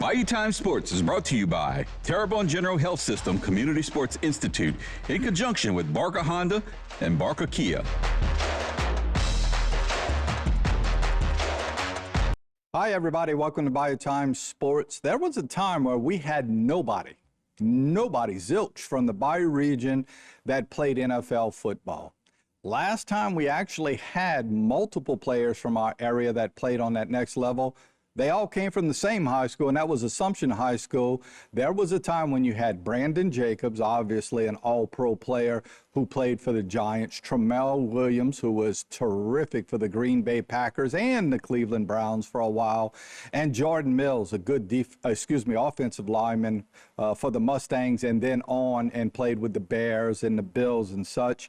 Bayou Time Sports is brought to you by Terrebonne General Health System Community Sports Institute in conjunction with Barker Honda and Barker Kia. Hi, everybody. Welcome to Bayou Time Sports. There was a time where we had nobody, zilch from the Bayou region that played NFL football. Last time we actually had multiple players from our area that played on that next level. They all came from the same high school, and that was Assumption High School. There was a time when you had Brandon Jacobs, obviously an all-pro player who played for the Giants, Tramel Williams, who was terrific for the Green Bay Packers and the Cleveland Browns for a while, and Jordan Mills, a good offensive lineman for the Mustangs, and then on and played with the Bears and the Bills and such.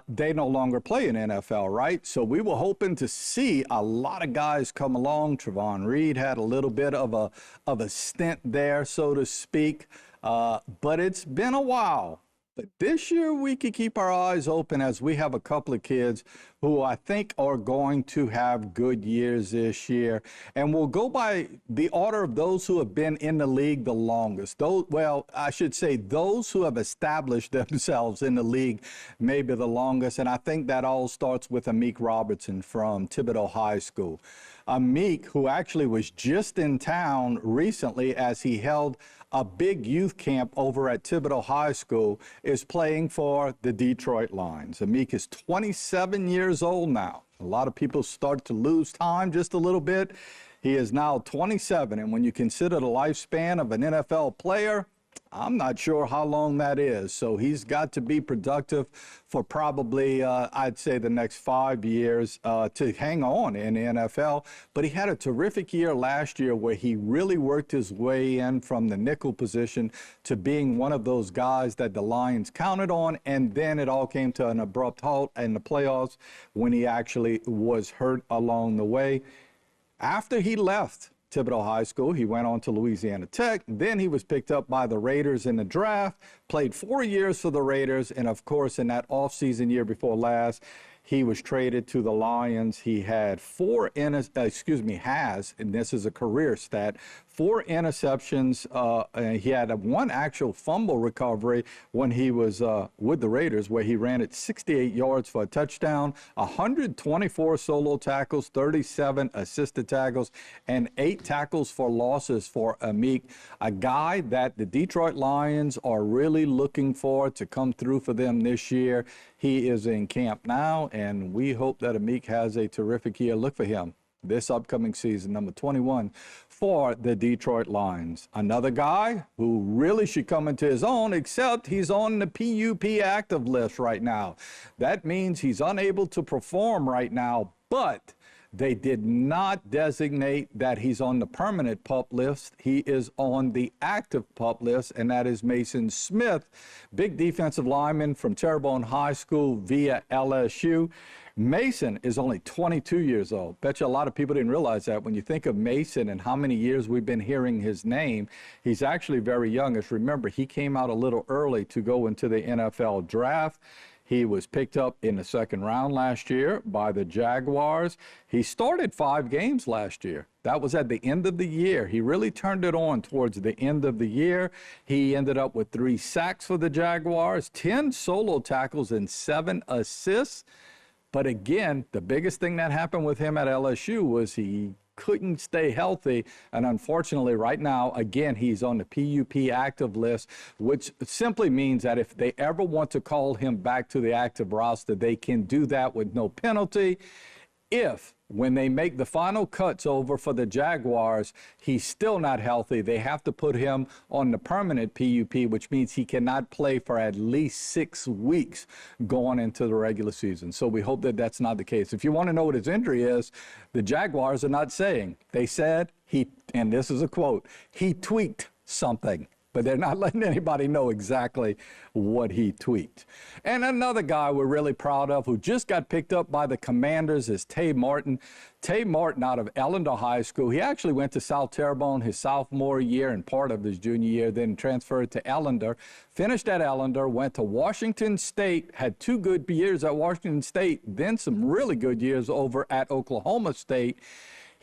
They no longer play in NFL, right? So we were hoping to see a lot of guys come along. Trevon Reed had a little bit of a stint there, so to speak, but it's been a while. But this year we could keep our eyes open as we have a couple of kids who I think are going to have good years this year. And we'll go by the order of those who have been in the league the longest. Well, I should say those who have established themselves in the league maybe the longest. And I think that all starts with Amik Robertson from Thibodeau High School. Amik, who actually was just in town recently as he held a big youth camp over at Thibodeau High School, is playing for the Detroit Lions. Amik is 27 years old now. A lot of people start to lose time just a little bit. He is now 27, and when you consider the lifespan of an NFL player, I'm not sure how long that is. So he's got to be productive for probably, I'd say, the next 5 years to hang on in the NFL. But he had a terrific year last year where he really worked his way in from the nickel position to being one of those guys that the Lions counted on. And then it all came to an abrupt halt in the playoffs when he actually was hurt along the way. After he left Thibodeau High School, he went on to Louisiana Tech. Then he was picked up by the Raiders in the draft, played 4 years for the Raiders, and of course in that offseason year before last, he was traded to the Lions. He had and this is a career stat, 4 interceptions. And he had one actual fumble recovery when he was with the Raiders, where he ran it 68 yards for a touchdown, 124 solo tackles, 37 assisted tackles, and 8 tackles for losses for Amik, a guy that the Detroit Lions are really looking for to come through for them this year. He is in camp now, and we hope that Amik has a terrific year. Look for him this upcoming season, number 21 for the Detroit Lions. Another guy who really should come into his own, except he's on the PUP active list right now. That means he's unable to perform right now, but they did not designate that he's on the permanent PUP list. He is on the active PUP list, and that is Mason Smith, big defensive lineman from Terrebonne High School via LSU. Mason is only 22 years old. Bet you a lot of people didn't realize that. When you think of Mason and how many years we've been hearing his name, he's actually very young. As remember, he came out a little early to go into the NFL draft. He was picked up in the second round last year by the Jaguars. He started 5 games last year. That was at the end of the year. He really turned it on towards the end of the year. He ended up with 3 sacks for the Jaguars, 10 solo tackles, and 7 assists. But again, the biggest thing that happened with him at LSU was he couldn't stay healthy, and unfortunately right now, again, he's on the PUP active list, which simply means that if they ever want to call him back to the active roster, they can do that with no penalty. If, when they make the final cuts over for the Jaguars, he's still not healthy, they have to put him on the permanent PUP, which means he cannot play for at least 6 weeks going into the regular season. So we hope that that's not the case. If you want to know what his injury is, the Jaguars are not saying. They said and this is a quote, he tweaked something. But they're not letting anybody know exactly what he tweaked. And another guy we're really proud of who just got picked up by the Commanders is Tay Martin. Tay Martin out of Ellender High School. He actually went to South Terrebonne his sophomore year and part of his junior year, then transferred to Ellender, finished at Ellender, went to Washington State, had 2 good years at Washington State, then some really good years over at Oklahoma State.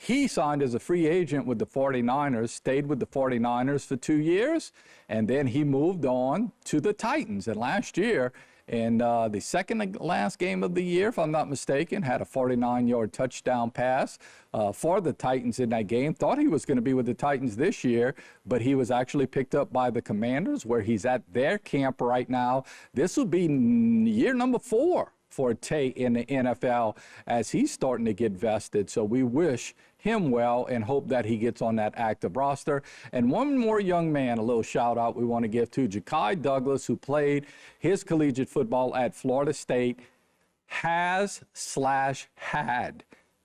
He signed as a free agent with the 49ers, stayed with the 49ers for 2 years, and then he moved on to the Titans. And last year, in the second last game of the year, if I'm not mistaken, had a 49-yard touchdown pass for the Titans in that game. Thought he was going to be with the Titans this year, but he was actually picked up by the Commanders, where he's at their camp right now. This will be year number 4 for Tay in the NFL as he's starting to get vested. So we wish him well and hope that he gets on that active roster. And one more young man, a little shout out we want to give to Ja'Kai Douglas, who played his collegiate football at Florida State, had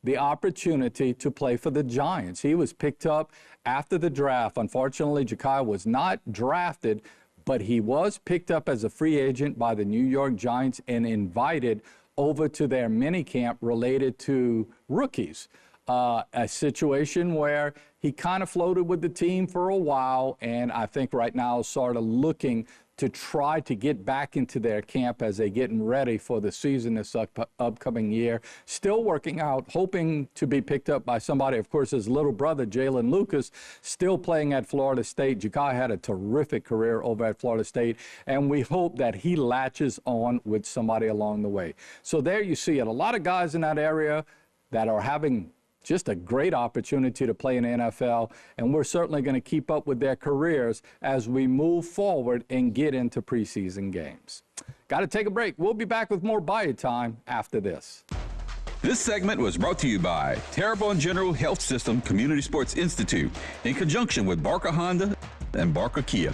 the opportunity to play for the Giants. He was picked up after the draft. Unfortunately, Ja'Kai was not drafted, but he was picked up as a free agent by the New York Giants and invited over to their mini camp related to rookies. A situation where he kind of floated with the team for a while, and I think right now sort of looking to try to get back into their camp as they're getting ready for the season this upcoming year. Still working out, hoping to be picked up by somebody. Of course, his little brother, Jalen Lucas, still playing at Florida State. Ja'Kai had a terrific career over at Florida State, and we hope that he latches on with somebody along the way. So there you see it. A lot of guys in that area that are having just a great opportunity to play in the NFL, and we're certainly going to keep up with their careers as we move forward and get into preseason games. Got to take a break. We'll be back with more Bayou Time after this. This segment was brought to you by Terrebonne General Health System Community Sports Institute in conjunction with Barker Honda and Barker Kia.